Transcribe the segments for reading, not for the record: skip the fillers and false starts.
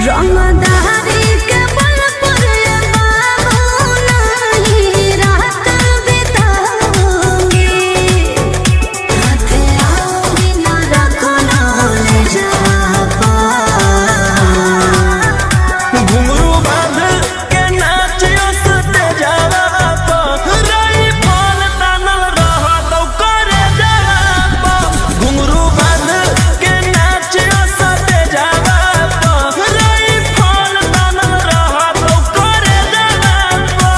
रंगदारी के बल पर बाबू नहीं रात बिताऊंगी। हाथे आओगी ना रखो ना ले जा घुंघरू बांध के नाचियो सते जावा पा रई फल तानल रह तो करे जावा पा। घुंघरू बांध के नाचियो सते जावा पा रई फल तानल रह तो करे जावा पा।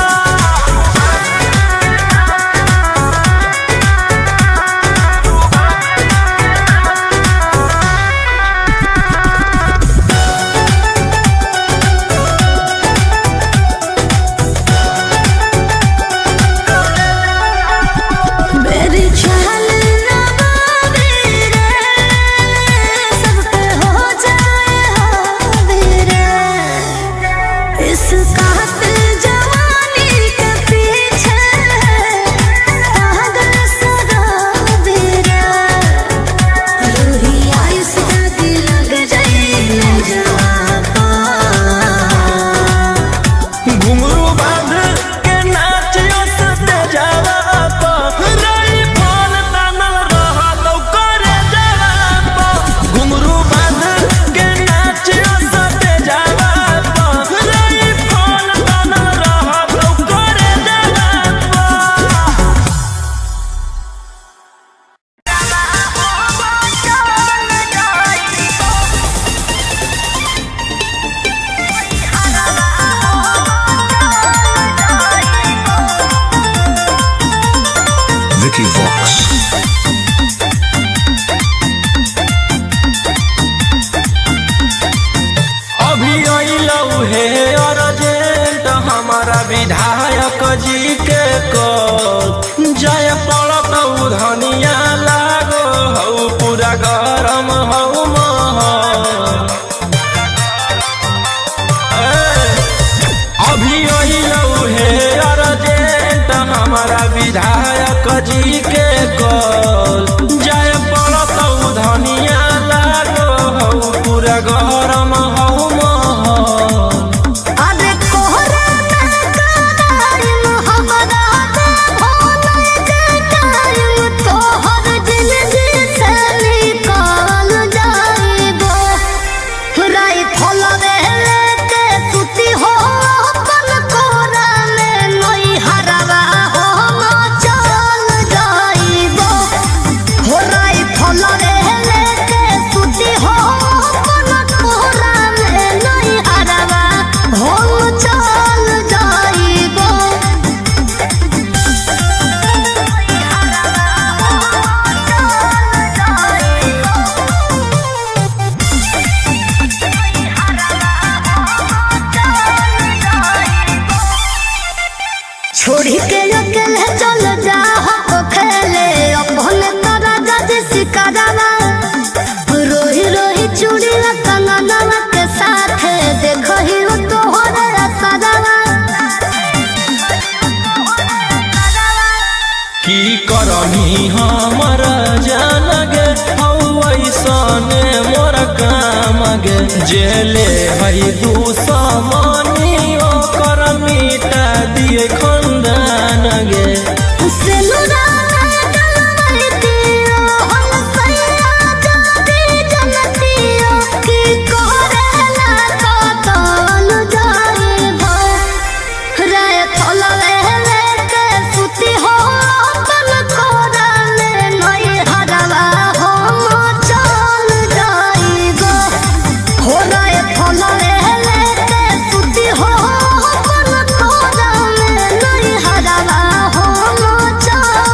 मेरी चाल ना बाबी रे, सब पे हो जाए हावी रे। इस कातिल जवानी के पीछे पागल शराबी रे। रूही आयुष दागी लग जाए जापा। घुंघरू बांध के नाचियो सते जावा पा रई फल तानल रह तो करे जावा पा। घुंघरू बांध के नाचियो सते जावा पा रई फल तानल रह तो करे जावा पा। Vicky Vox. अभी अइलौ हे अर्जेंट हमारा विधायक जी के कॉल। जाय पड़तौ धनिया लागो हौ पूरा गरम हौ महल। अभी अइलौ हे अर्जेंट हमारा विधायक जी के कॉल। जाय पड़तौ धनिया लागो हौ पूरा गरम हौ महल। अरे कोहरा ना कराइम हमरा दे भोले के टाइम तोहर जिंदगी से निकाल जाइबो। राई फलवे लेके सुती हो अपन कोरा में नई हरवा हो चल जाइबो। हो राई फलवे लेके सुती हो अपन कोरा में नई हरवा हो चल जाइबो। छोड़ी के अकेले चल जा हो खेले अपने तारा जज सिकरवा। रोही रोही चूड़ी कंगनवा के साथ देखो ही तोहरे असरवा। की करनी हमर जान गे हौ ऐसने मोर काम गे। जेले है दुश्मनी ओकर मिटा दिए खंदान गे। सिनुरा डलवाई दियो हम सैया जाती जनतियो। की करेला कतल जाइबो। राय फलवे लेके सुती हो अपन कोरा में नई हरवा हो चल जाइबो। हो राय फलवे लेके सुती हो अपन कोरा में नई हरवा हो चल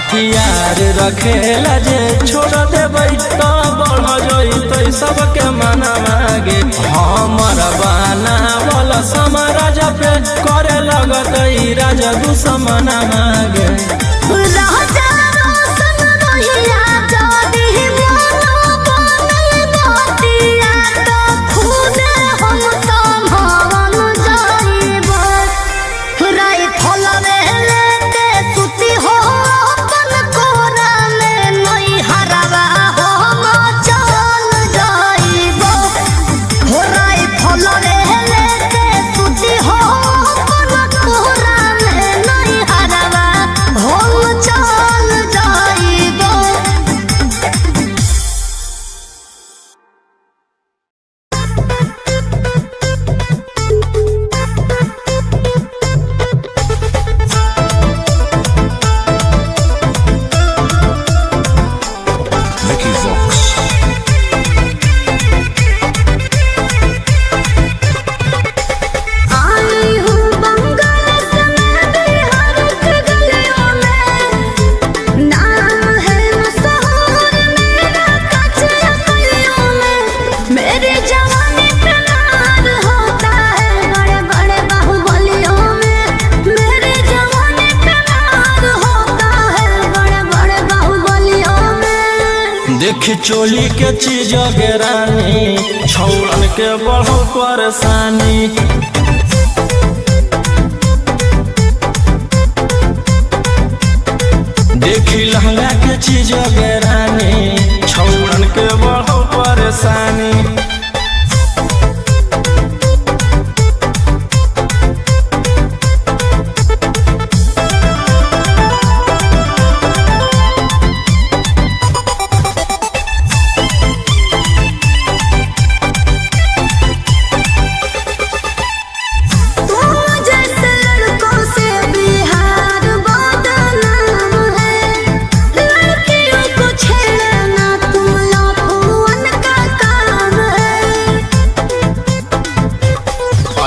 हथियार रखेला जे छोड़ देबै तो बढ़ जइतै सबके मना मागे हमर बनावल समराज पे करे लगतै राजा दुश्मन मागे देख चोली के चीज रानी छौड़न के बढ़ो परेशानी देखी लहंगा के चीज रानी छौड़न के बढ़ो परेशानी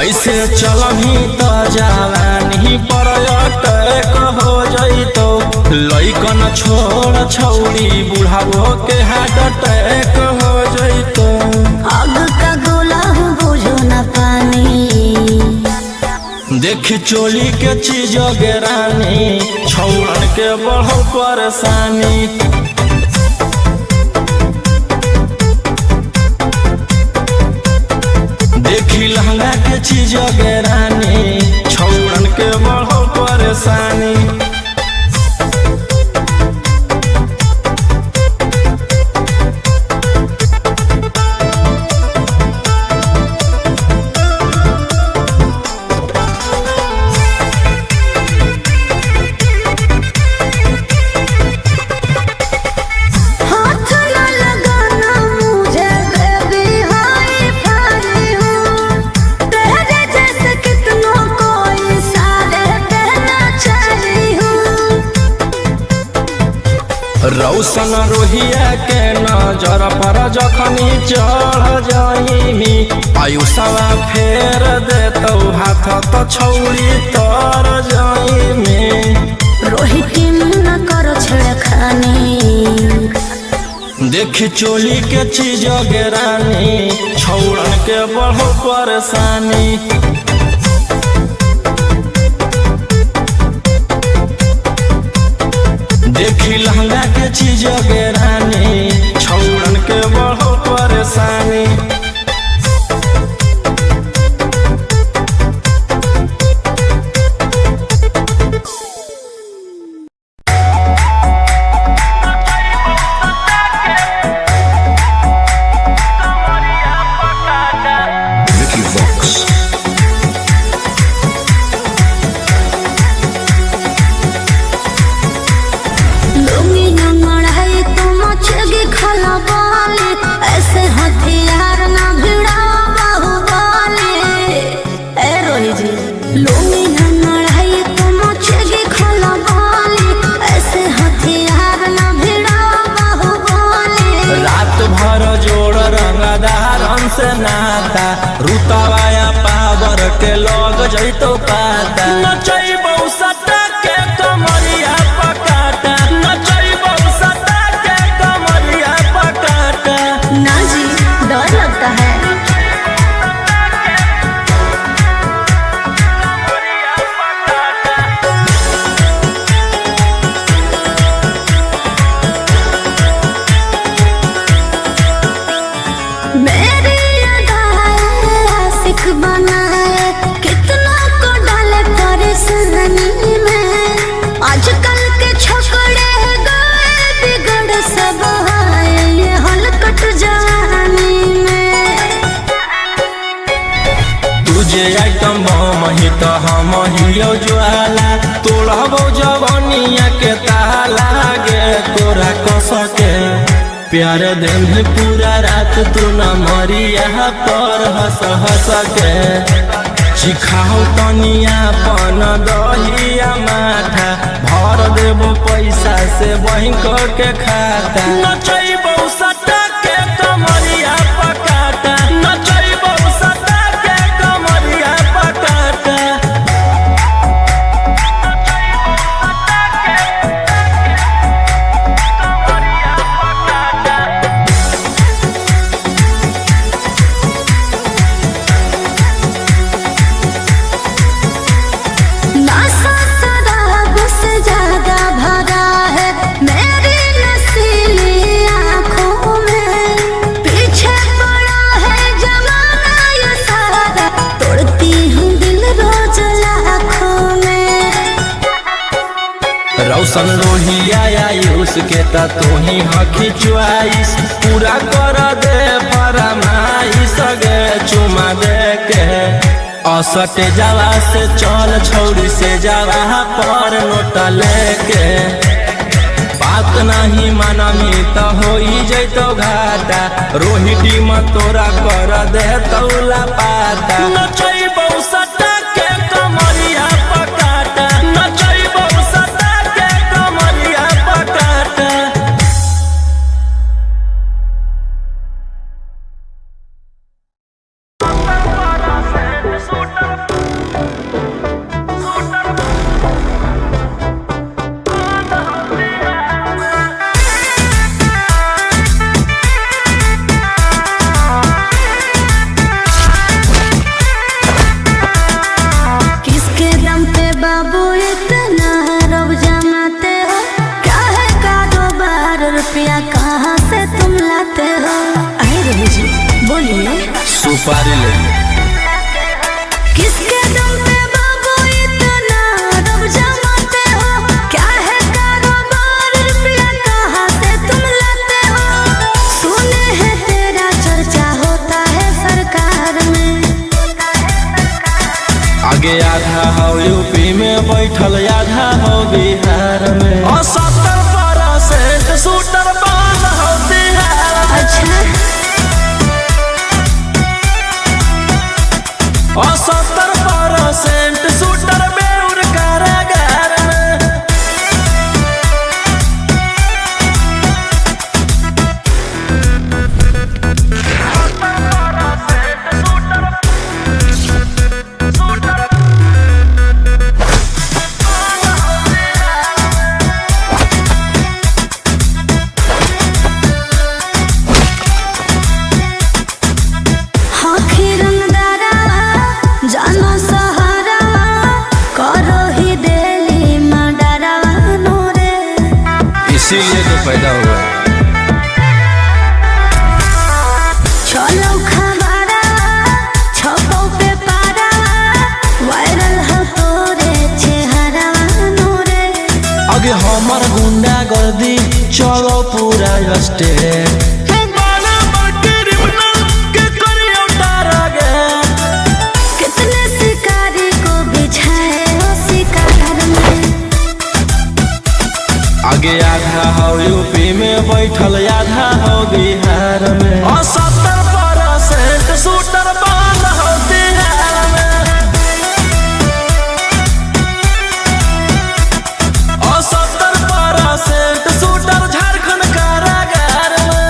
ऐसे चलही तो जवानी पर अटैक हो जइतो लइकन छोड़ छौड़ी बुढ़ावो के हार्ट अटैक हो जइतो आग का गोला बुझो न पानी देख चोली के चीज रानी छौड़न के बढ़ो परेशानी देखी लहंगा के चीज रानी छौड़न के बढ़ो परेशानी रौशन रोहिया के नजर पर जखनी चढ़ जाइमी आयुषवा फेर देतौ हाथ तो छौड़ी तर जाइमी रोहित न करो छेड़खानी देख चोली के चीज रानी छौड़न के बढ़ो परेशानी देखी लहंगा के चीज रानी छौड़न के बढ़ो परेशानी से नाता रुतवाया पावर के लग जइतो पाता नचैबौ सटा के कमरिया पकाटा तो हम हियो ज्वाला तोड़बो जवनिया के ताला गे तोरा कस के प्यार दिन पूरा रात तू न मरिया पर हंस हंस के सिखाओ तनिया पन दहिया माथा भर देबो पैसा से बैंक के खाता नचैबो सटा के कमरिया पकाटा नचैबो सटा के कमरिया पकाटा रौशन रोहिया आयुष के ता तोही हकी च्वाइस पूरा कर दे फरमाइश गे चुमा दे के असटे जावा से चल छौरी से जावा पर नोट लेके बात नहीं मानमी तो होई जैतो घाटा रोहिटी में तोरा कर दे तौला पाता नचैबो सटा के कमरिया पकाटा नचैबो सटा के कमरिया पकाटा कहाँ से तुम लाते हो? आए रवि जी बोलिए। सुपारी ले किसके दम पे बाबू इतना रब जमाते हो? क्या है कारोबार रुपया कहाँ से तुम लाते हो? सुने हैं तेरा चर्चा होता है सरकार में। आगे आधा हो यूपी में बैठल आधा हो बिहार में और 70% शूटर बाल हो बिहार में। अच्छा और 70% शूटर बेउर कारागार में इसीलिए तो पैदा हुआ चलो खबरा छपो पे पारा वायरल हो तोरे चेहरा नूरे। आगे हमार गुंडा गर्दी चलो पूरा स्टेट कितने शिकारी को बिछाए हो शिकार में। आगे आधा हो यूपी में बैठल आधा हो बिहार में और 70% शूटर बाल हो बिहार में और 70% शूटर झारखंड कारागार में।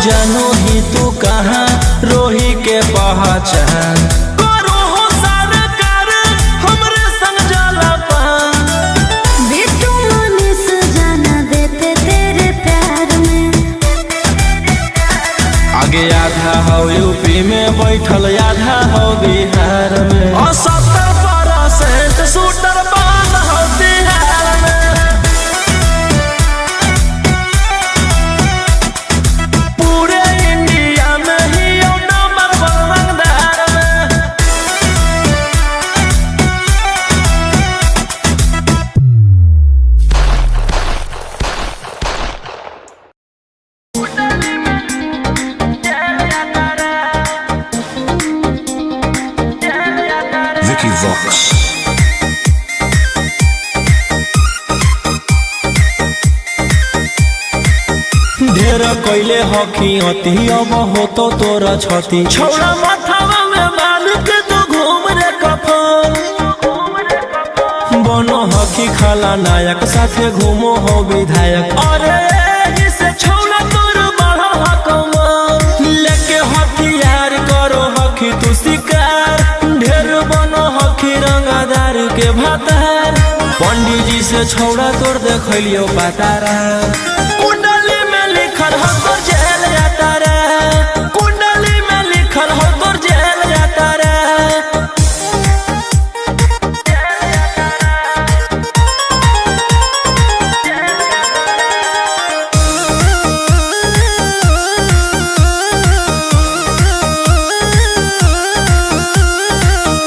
जानू ही तू कहाँ रोही के पहचान करो हो सरकार आगे आधा हो यूपी में बैठल आधा हो बिहार में और 70% शूटर बंद हो बिहार में। पूरे इंडिया में ही नंबर 1 रंगदार में। Vicky Vox. ढेर कैले हकी अति अब हो तो तोरा छती छौड़ा माथावा में बाल के तो घूम रे कफन बनो हकी खाला नायक साथे घूमो हो विधायक अरे जिसे छौड़ा तोर बड़ा हकमा लेके हथियार करो हकी तू शिकार ढेर बनो हकी रंगदार के भातार पंडित जी से छौड़ा तोर देखलियो पातारा कुंडली में लिखल हो तोर जेल जाता रे कुंडली में लिखल हो तोर जेल जाता रे।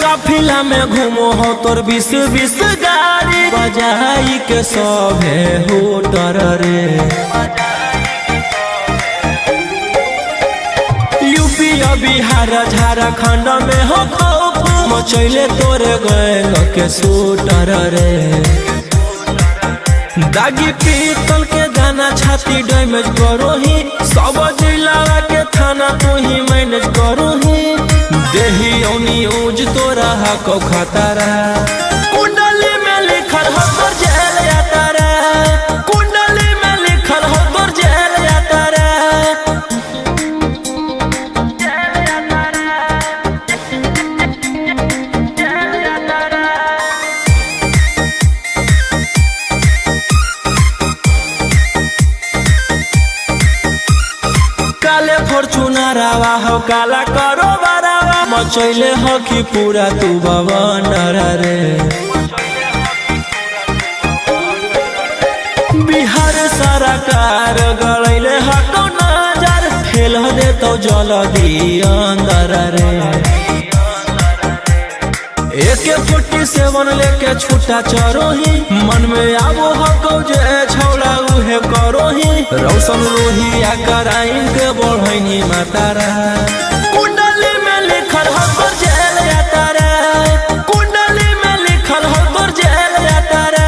काफिला में घूमो हो तोर 20 गाड़ी बजाई के सभे होटर रे यूपी बिहार झारखंड में हो खौफ मचैले तोरे गैंग के शूटर रे दागी पीतल के दाना छाती डैमेज करो ही सब जिला के थाना तू ही मैनेज करो ही देही न्यूज तोरा हको खतरा कुंडली में लिखल हो तोर जेल जाता रे कुंडली में लिखल हो तोर जेल जाता रे। काले फॉर्चूनर आवा हो काला करो बरावा मचैले हो कि पूरा तू बवंडर रे बिहार सरकार गड़ैले हको नजर फेल दे तो जल्दी अंदर रे AK-47 लेके छूटा चरोही मन में आबो हको जे छौड़ा उहे करोही रौशन रोहिया कराइन के बढ़ैनी मातारा कुंडली में लिखल हो तोर जेल जाता रे कुंडली में लिखल हो तोर जेल जाता रे।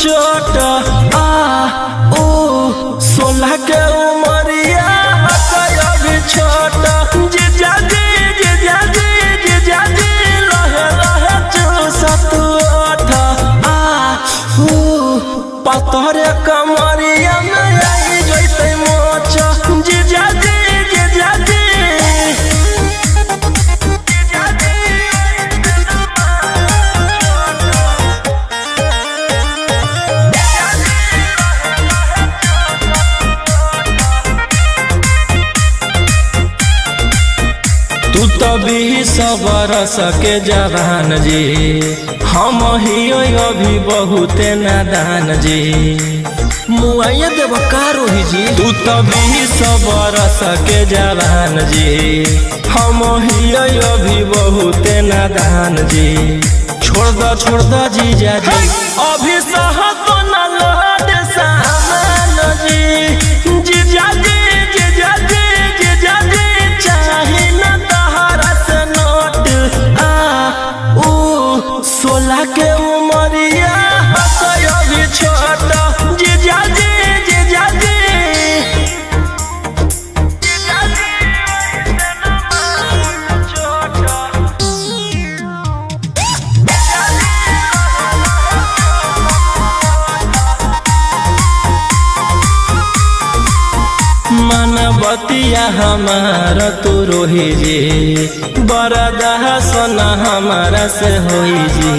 चोट आ ओ 16 के उमरिया अभी छोट जीजा जी लहे लहे चूसत ओठ आ ओ पतरे कमरिया में आई जैते मोच जीजा जी तू तो 20 बरस के जवान जी हम ही अभी बहुते नादान जी मुआइया देव कारोही जी तू तो 20 बरस के जवान जी हम ही अभी बहुते नादान जी छोड़ दो जीजा जी अभी सहत न लौट सामान जी जीजा जी चाहे न तहरा से नोट आ ऊ 16 के उमरिया अभी छोट जीजा जी हमारा तू रोही जी बरदा सोना हमारा से होई जी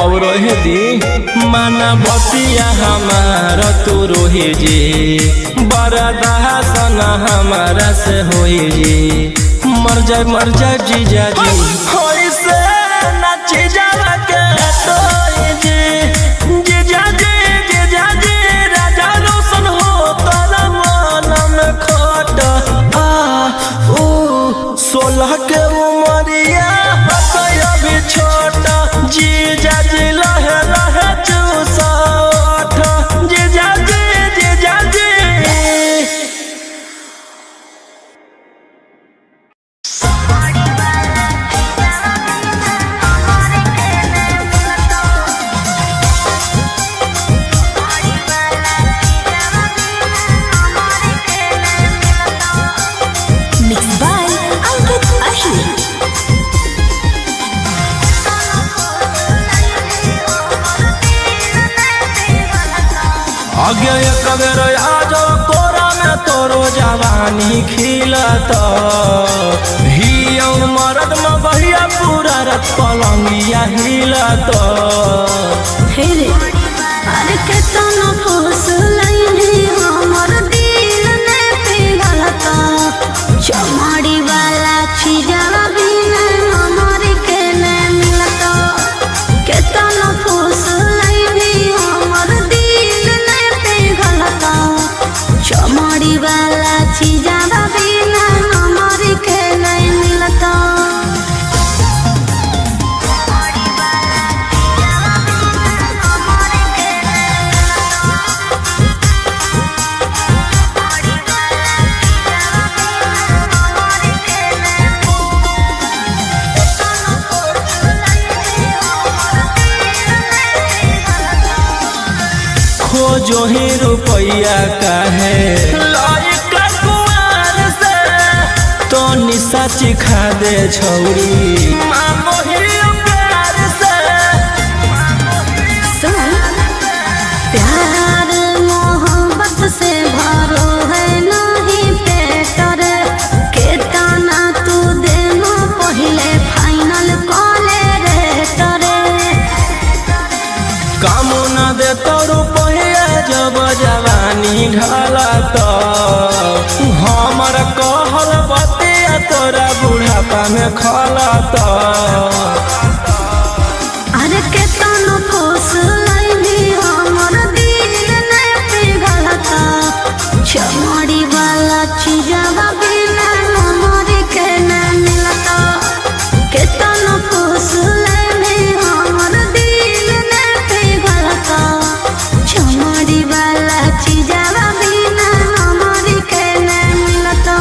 और रोहे दी माना बतिया हमारा तू रोही जी बरदा सोना हमारा से होई जी मर जाए जीजा जी होई से नाची जावा के तोई जी जीजा जी राजा रोशन हो तोरा मन में खोट 16 के उमरिया अभी छोटा जीजा जी लहे लहे चूसा जीजा जी आगे एक बेर आजो कोरा में तोरो जवानी खिलत ही मरद में बहिया पूरा रत पलंगिया हिलत अरे केतना फुसलैनी हमर दिल में पिघलता चमाड़ी वाला चीजवा बिना हमर के न मिलता केतना फुसलैनी हमर दिल में पिघलता चमाड़ी वाला चीजवा बिना हमर के न मिलता खोजो ही रुपया काहे लायका कुआर से तो निशा चिखा दे छौरी मांगो ही प्यार से प्यार मोहब्बत से भरो है नहीं पेटर केतना तू देनो पहले फाइनल कॉले रे तरे काम न दे तो रुपया जब जवानी ढलत हमर कहल बतिया तोरा बुढ़ापा में खलत अरे केतना फुसलैनी हमर दिल में पिघलता चमड़ी वाला चीजवा बिना हमर के न मिलता केतना फुसलैनी हमर दिल में पिघलता चमड़ी वाला चीजवा बिना हमर के न मिलता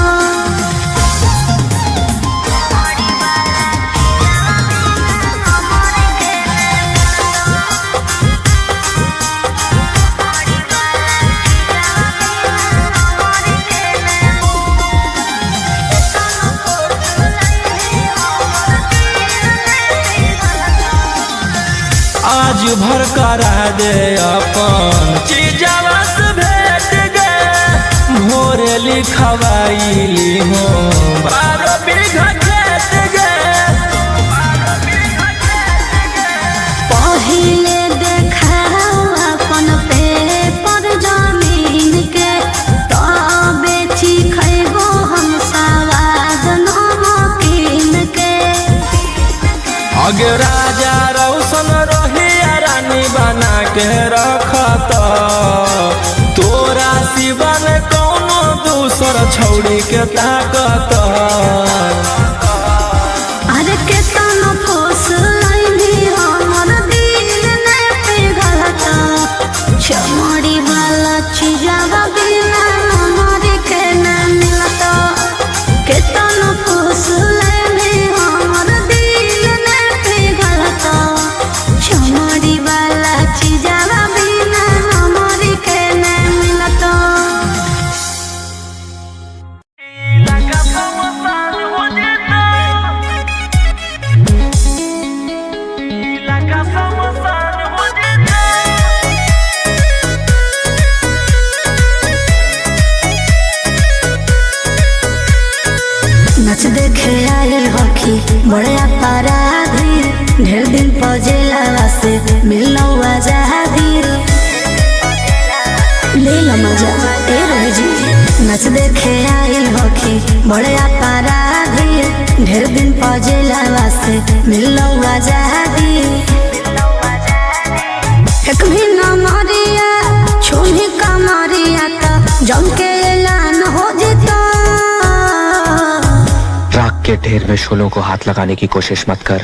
आज भर करा दे अपन चीजवा से भेट गे भोरे लिखवाईली हो 12 बीघा खेत गे पहिले देखा अपन पेपर जमीन के तबे खैबो हम सवाद नमकीन के आगे राजा रौशन रहिया रानी बना के रखत तोरा सिवन कौनो दूसर छौड़ी के ताकत अरे केतना फुसलैनी हमर दिल में पिघलता चमड़ी वाला चीजवा बिना हमर के न मिलता केतना फुसलैनी हमर दिल में पिघलता चमड़ी वाला चीजवा बिना हमर के न मिलता लगा बड़े अपराधी ढेर दिन पजेला से मिलना आजादी ले लो मजा ए रहे जी नच देखे आइल होखी बड़े अपराधी ढेर दिन पजेला से मिलना आजादी एक महीना मारिया छोड़ी का मारिया ता जम के ऐलान हो जिता राख के ढेर में शोलों को हाथ लगाने की कोशिश मत कर,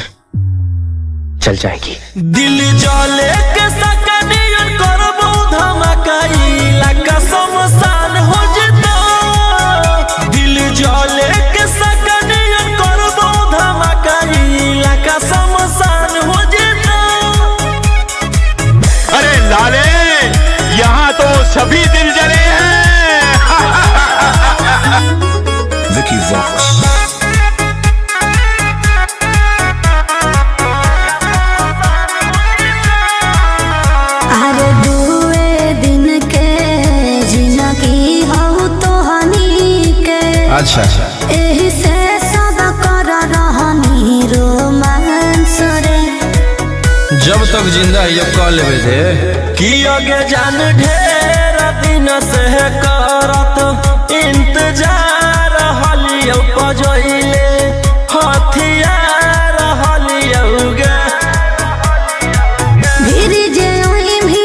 चल जाएगी। दिल जले के सकनियन करबो धमाकाई लगा समसान हो जिता दिल जले के सकनियन करबो धमाकाई लगा समसान हो जिता। अरे लाले यहाँ तो सभी दिल जले हैं। Vicky Vox. अरे दुए दिन के जिंदगी हो तो हनी के अच्छा एही से सब कर रहनी रोमांस रे जब तक जिंदा ये कह लेवे दे कि आगे जान ढेर दिन से करत इंतजार हलियो पजोइले हथियार हलियो गे भीड़ जे ओई भी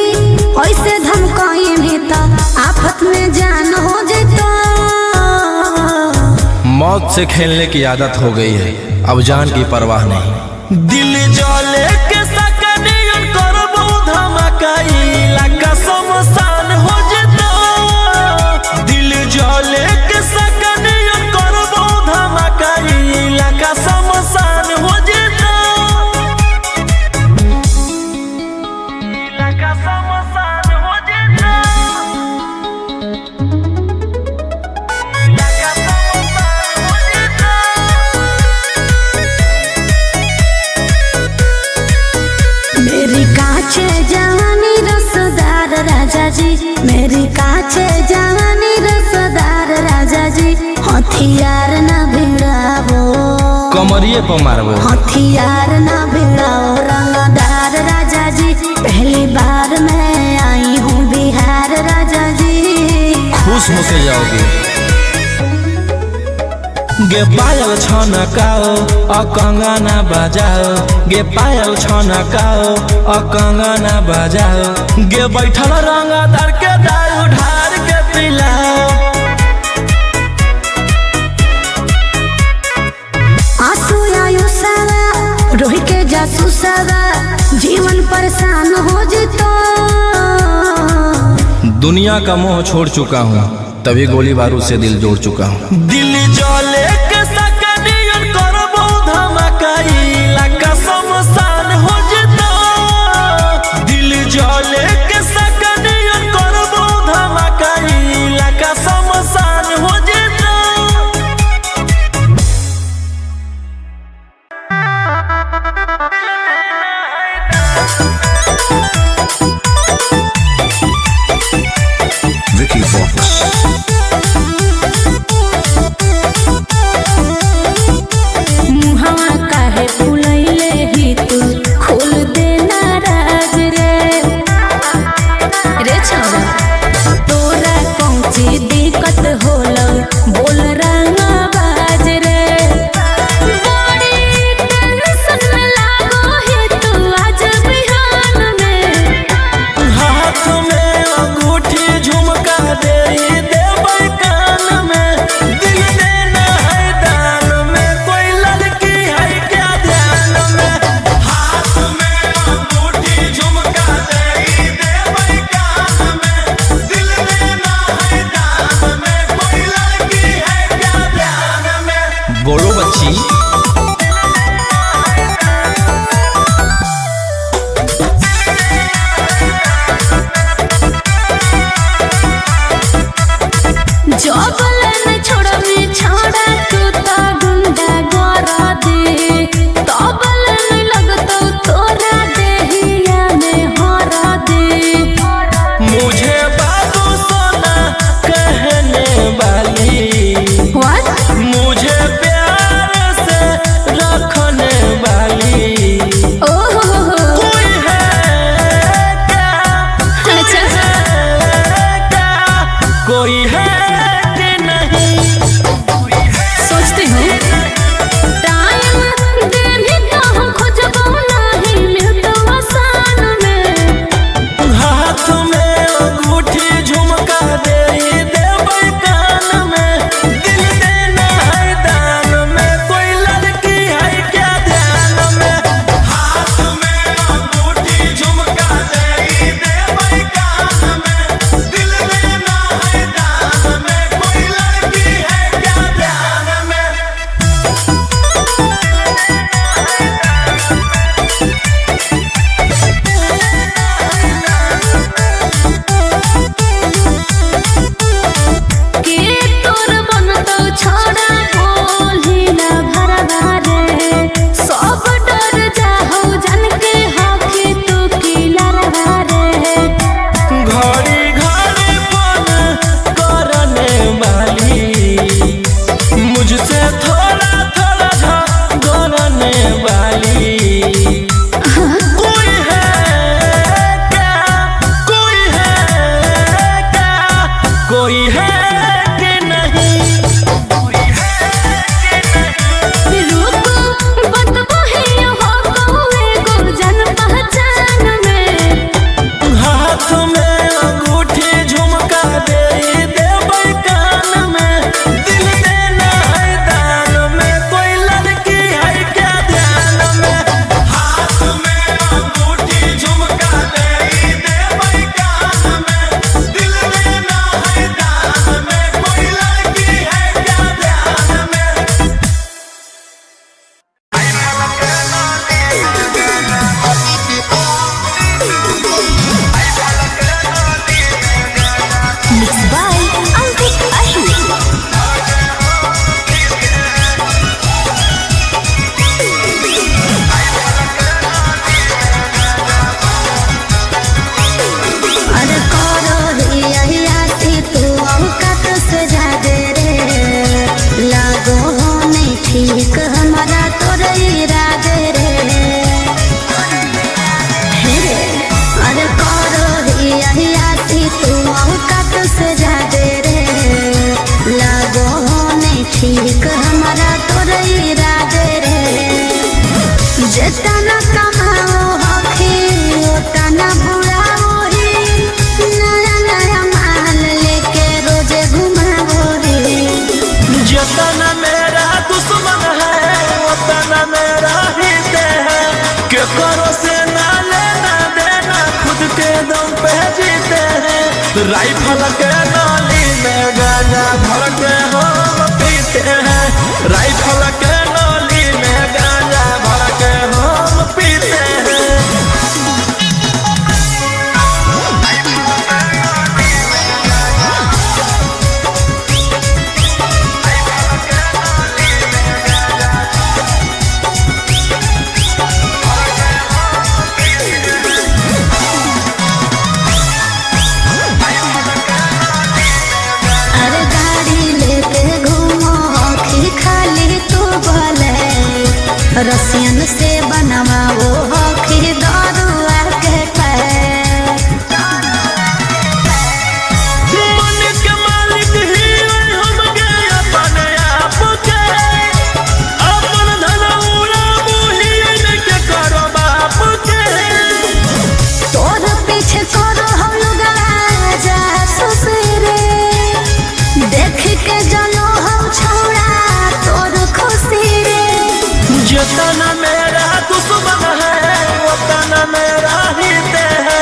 ऐसे धमकाई भी ता आफत में जान हो जतो मौत से खेलने की आदत हो गई है, अब जान की परवाह नहीं। दिल जले के सकनियन करबो धमाकाई लगा समसान हो जिता दिल जले के सकनियन करबो धमाकाई लगा समसान हो जिता लगा समसान हो जिता लगा समसान हो जिता। मेरी काचे जवानी रसदार राजा जी मेरी काचे जवानी रसदार राजा जी हथियार न भिड़ावो कमरिए पर मारबो हथियार न भिड़ाओ रंगदार राजा जी पहली बार मैं आई हूँ बिहार राजा जी खुश होके जाओगे। गे पायल छनकाओ अ कंगना बजाओ गे पायल छनकाओ अ कंगना बजाओ गे बैठल रंगदार के दारू ढार के पिलाओ आंसू आयु सारा रोही के जासू सारा जीवन परेशान हो जितो दुनिया का मोह छोड़ चुका हूँ तभी गोली बारूद से दिल जोड़ चुका हूँ। दिल जले के सकनियन करबो धमाकाई लगा समसान हो जिता दिल जले के सकनियन करबो धमाकाई लगा समसान हो जिता। Vicky Vox. राइफल के नाली में गांजा भर के हम पीते हैं, राइफल के नाली में गांजा भर के हम पीते हैं। अरे गाड़ी लेके घूमो आँखी खाली तू बोले, रसियन से बनवाओ आँखी दारुआ के पैर। मन के मालिक ही हम गए अपने आप के, अपन धन उड़ाबू ही के करो बाप के। तोर पीछे करो हम लोग राजा ससुरे, देख के जानो हम छोड़ा तोर खुशी रे। जितना मेरा दुश्मन है उतना मेरा हित है,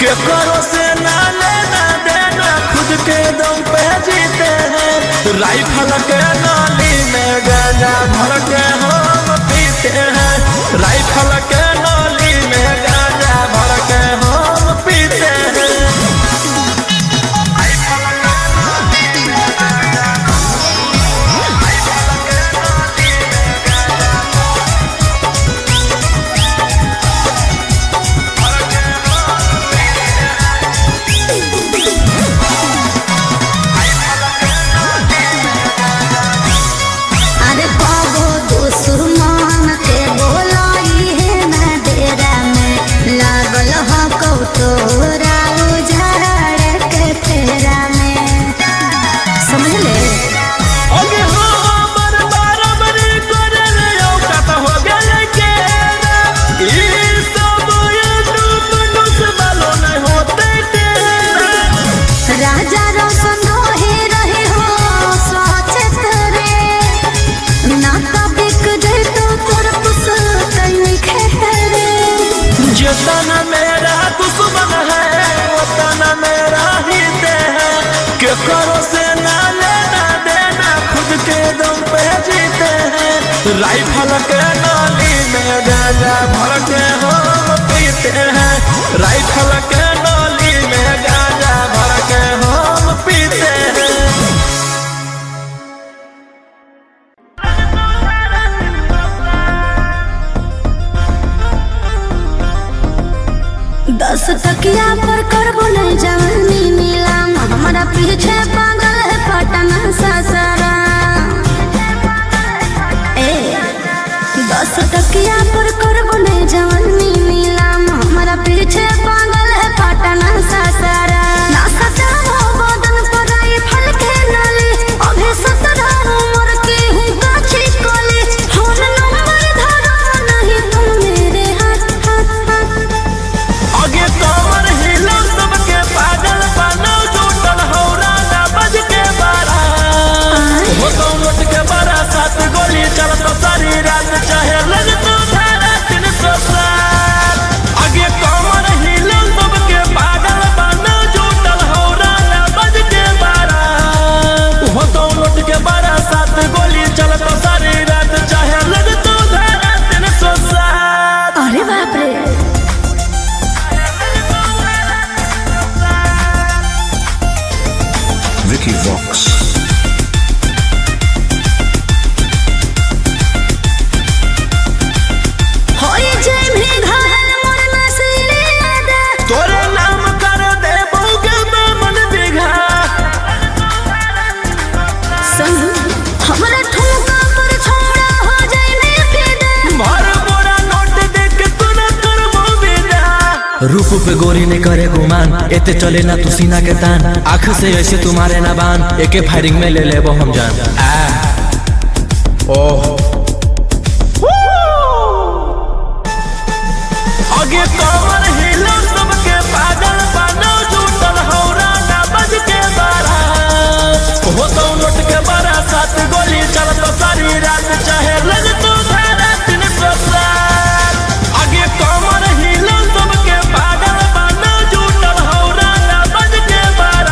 के करो से ना लेना देना खुद के दम पे जीते हैं। राइफल के नाली में गांजा भर के हम पीते हैं, राइफल के नाली में गांजा भर के हम पीते हैं। अरे पागो दुश्मन के बोलाई है ना डेरा में, लागल हो कौतोरा उजाड़ के फेरा में। समझ ले अगे हमर बराबरी करे रे औकात हो गेले के, ई सब मनुष्य वालो नहीं होते तेरा। राजा रोशन रहे हो सचेत रे, ना बिक जाए तो तोर पुसतनी खेत रे। जितना मेरा दुश्मन है उतना मेरा हित है, के करो से ना लेना देना खुद के दम पे जीते हैं। राइफल के नाली में गांजा भर के हम पीते हैं, राइफल के नाली में गांजा भर के हम पीते हैं। दस टकिया पर करबो नहीं जवानी नीलाम, हमारा पीछे पागल है पटना ससरा। ए 10 टकिया पर करबो नहीं जवानी नीलाम, हमारा पीछे पागल है पटना ससरा। ना सटाओ बदन पर राइफल के नाली, अभी 17 उम्र की हूँ काची कोली। फोन नंबर धरो नहीं तुम मेरे हाथ हाथ हाथ। आगे कमर हिलो सबके पागल बनो जुटल हौरा ना बज के बारा, हो तो लुट के बारा 7 गोली चलत सारी रात चाहे लग तो धारा 307। आगे कमर हिलो सबके पागल बनो जुटल हौरा ना बज के बारा, हो तो लुट के बारा 7 गोली चलत सारी रात चाहे लग तो धारा 307। अरे बाप रे Vicky Vox. होई जय भी घायल मोर नसीले यादा, तोरे नाम कर दे बहुगे मन बिघा, संग हमरा ठुमका पर छोड़ा हो जाए ने फिदा। भर बोरा नोट देख तू न करबो बिना। रूप पे गोरी ने करे गुमान, एते चले ना तू सीना के तान, आँख से ऐसे तुम्हारे ना बान, एके फायरिंग में ले लेबो हम जान। ओह आगे कमर हिलो सबके पागल बनो जुटल हौरा ना बज के बारा, हो तो लुट के बारा 7 गोली चलत सारी रात चाहे लग तो धारा 307। आगे कमर हिलो सबके पागल बनो जुटल हौरा ना बज के बारा,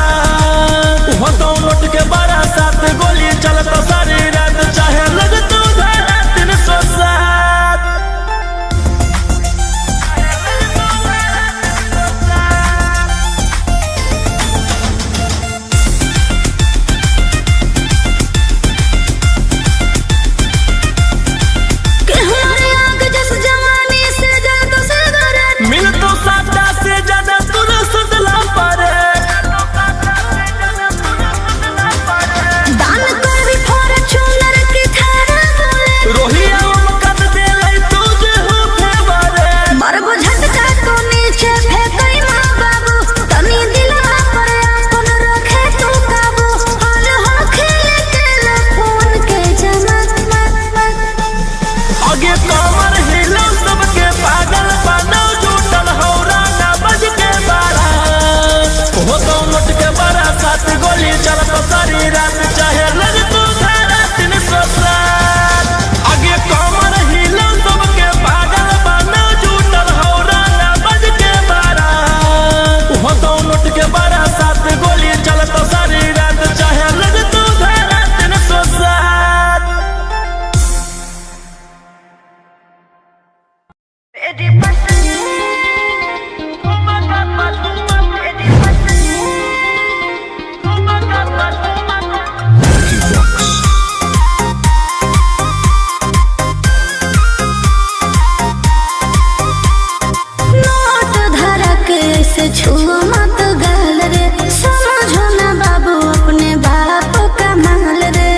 छुओ मत गाल रे, समझो ना बाबू अपने बाप का माल रे।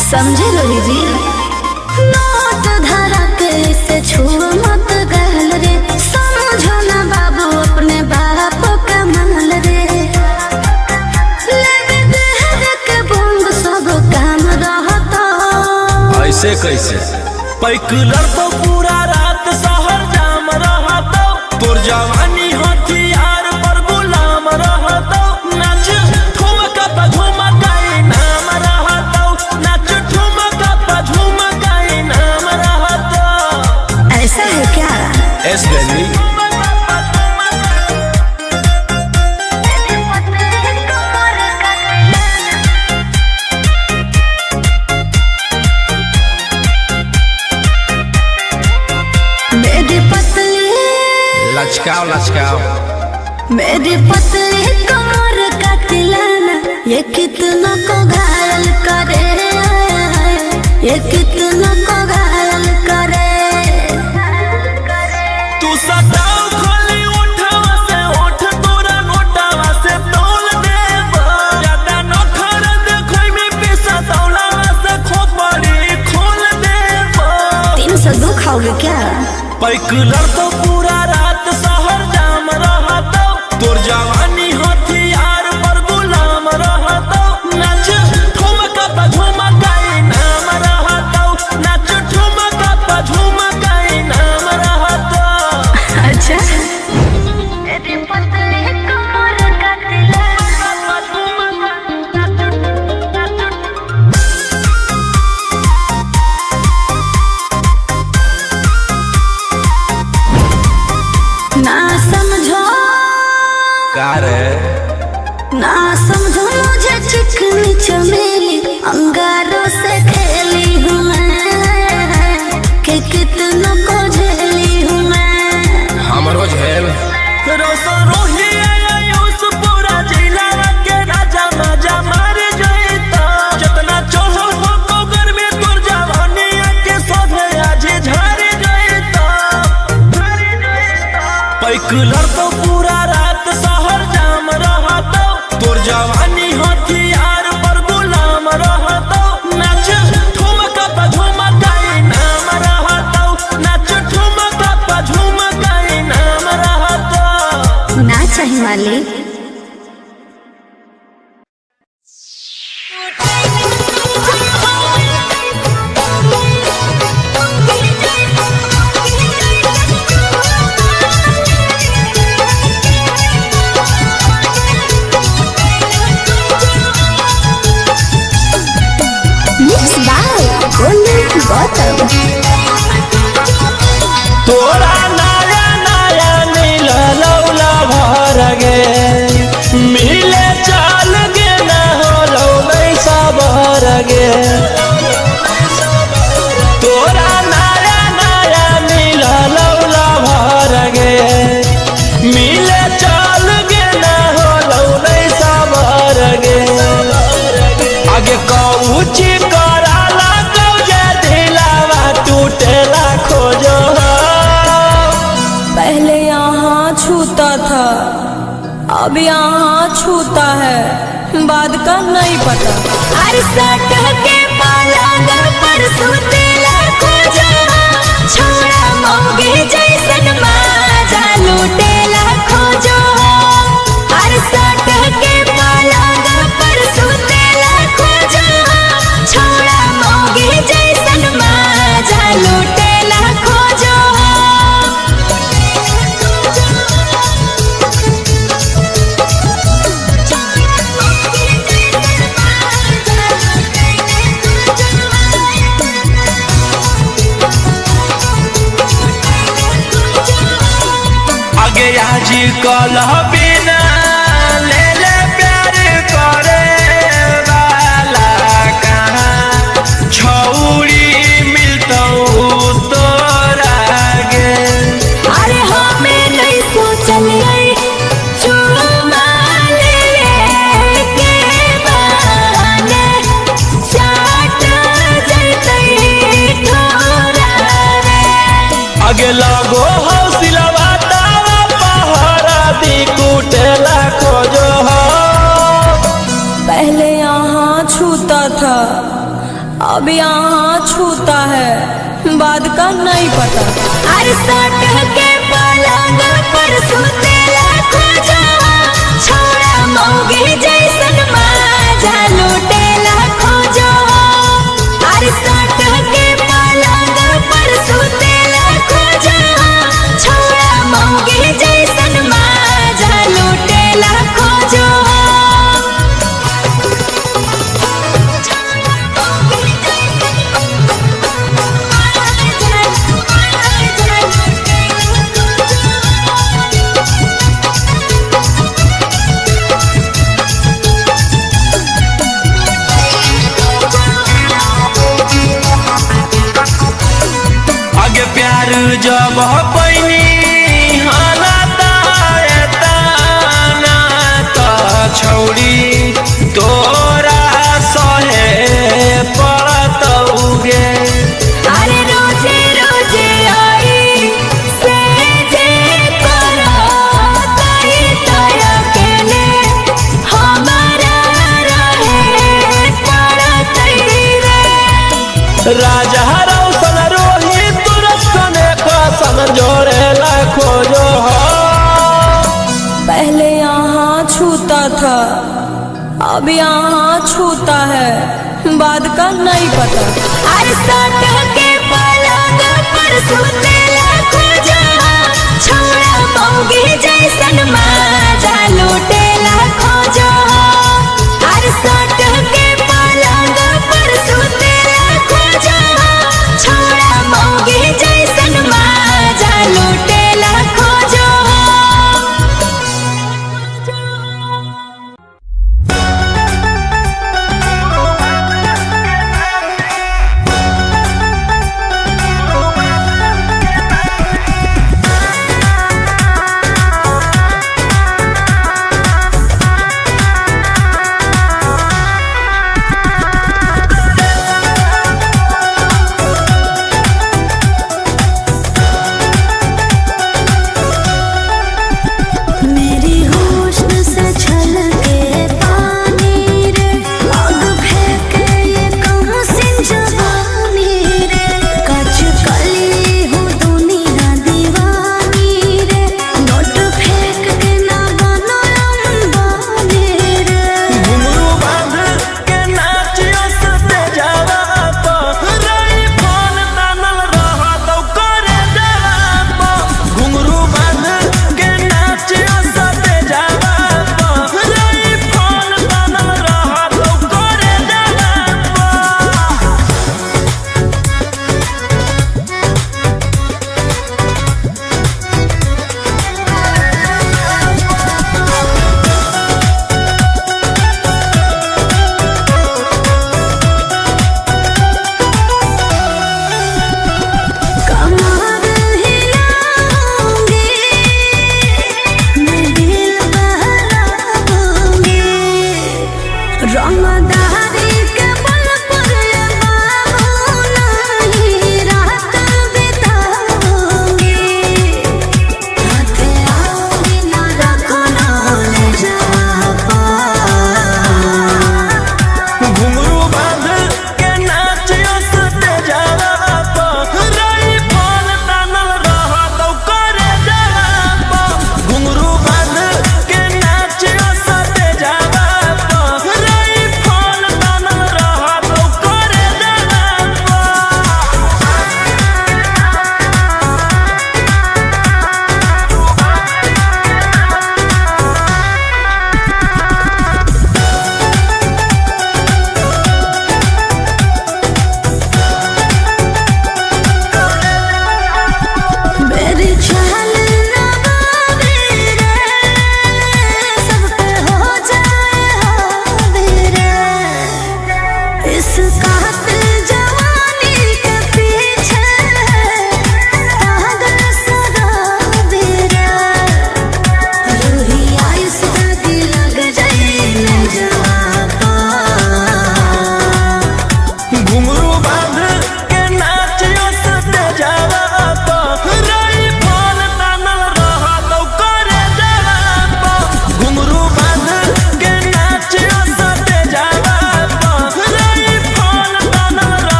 समझे लोही जी, नोट धरा के से छुओ मत गाल रे, समझो ना बाबू अपने बाप का माल रे। लेवे देहर के बंग सब काम रहता। ऐसे कैसे पैकुलर तो पूरा रात शहर जाम रहता, तोर जवानी हथियार पर गुलाम रहता। नाच ठुमका पे झुमकाई नाम रहता, नाच ठुमका पे झुमकाई नाम रहता। ऐसा है क्या? एस बेबी मेरी पतली लचकाओ लचकाओ, मेरी पतली कमर का तिलाना, ये कितना को घायल करे, ये कितना को घायल करे। तू सताओ खाली उठावा से उठ, तोरा नोटावा से तौल देब। ज्यादा नखर देखै में पैसा तौलावा से खोपड़ी खोल देब। 302 खाओगे क्या? पैकुलर तो पूरा रात शहर जाम रहता, तोर जवानी हथियार पर गुलाम रहता। नाच ठुमका पे झुमकाई नाम रहता, नाच ठुमका पे झुमकाई नाम रहता। अच्छा, मेरी पतली कमर का तिलाना, ना समझो का रे ना समझो मुझे चिकनी चमेली, अंगारों से खेली हूँ मैं, कि कितना को झेली हूँ मैं। हमरो झेल रोशन रोही आयुष पूरा जिला के राजा मजा मार जइता। जितना चढ़ो हो गर्मी तोर जवानी के सोधे आज झाड़ जइता। पैकुलर तो पूरा रात शहर जाम रहता, तोर जवानी हथियार पर गुलाम रहता। नाच ठुमका पे झुमकाई नाम रहता, नाच ठुमका पे झुमकाई नाम रहता। ना चाहिए मालिक। Mixed by Golden Bottom. तोरा नया नया नील लौला भर गे, मिले चाल गे न हो लौलै सबर गे। तोरा नया नया नील लौला भर गे, मिले चाल गे न हो लौलै सबर गे। आगे कौची कराला कौजे दिलावा टूटेला खोजो। पहले यहाँ छूता था, अब यहाँ छूता है, बाद का नहीं पता। हर सट के पलंग पर सुतेला खोजा, छोड़ा मोगे जैसन माजा लूटेला खोजो। हर सट के पलंग पर सुतेला खोजा, छोड़ा मोगे जैसन माजा लूटेला खोजो। आगे आज कल बिना ले ले प्यार करे वाला कहाँ छौड़ी मिलतौ तोरा गे। अरे हमें नहीं सोचलिए चुमा लेवे के बहाने, चाट जैतै ठोरा रे। आगे लगो हौसला अब यहाँ छूता है बात का नहीं पता। अरे सट के पलंग पर सुतेला खोजवा छोड़ा मौगी जैसन माजा लुटेला खोजवा। अरे सट के पलंग पर सुतेला खोजवा छोड़ा मौगी जैसन माजा लुटेला खोजवा। आगे प्यार जब पैनी छौड़ी तोरा सहे पड़तौगे। अरे रोजे रोजे आई से जे करो तई तय अकेले हमारा रहे पड़तई रे। राजा रौशन रोहित तुरंत कने सन जोड़े खोजो हो। पहले यहाँ छूता था अब यहाँ छूता है बात का नहीं पता। अरे सट के पलंग पर सुतेला खोजवा छोड़ा मौगी जैसन माजा लुटेला खोजवा। अरे सट के पलंग पर सुतेला खोजवा छोड़ा मौगी जैसन माजा लुटेला खोजवा।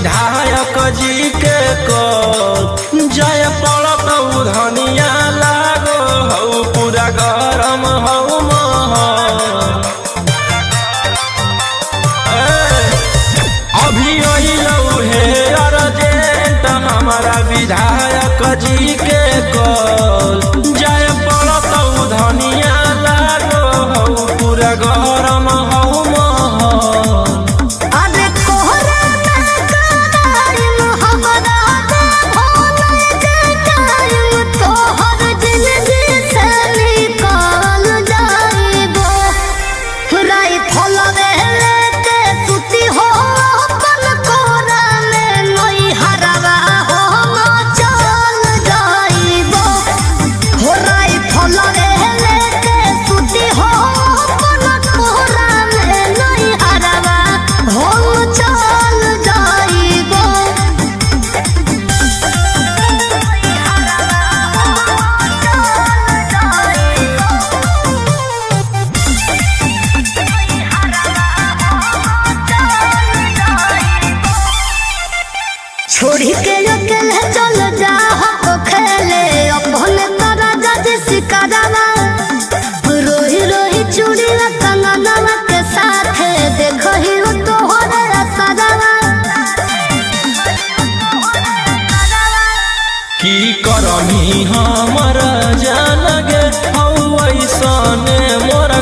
विधायक जी के कल जय पड़त धनिया लागो हौ पूरा गरम हौ महल अभी अइलौ हे अर्जेंट हमारा विधायक जी के कल जय पड़त धनिया लागो हौ पूरा गरम हौ महल अरे कोहरा में कराइम हमरा भोले के टाइम तोहर जिंदगी से निकल जाइबो राई फलवे लेके सुती हो अपन कोरा में नई हरवा हो चल जाइबो हो राई फलवे लेके सुती हो अपन कोरा में नई हरवा हो चल जाइबो छोड़ी के अकेले चल जा हो खेले अपने तारा जज सिकरवा रोही रोही चूड़ी कंगनवा के साथ देखो ही तोहरे असरवा की करनी हमर जान गे हौ ऐसने मोर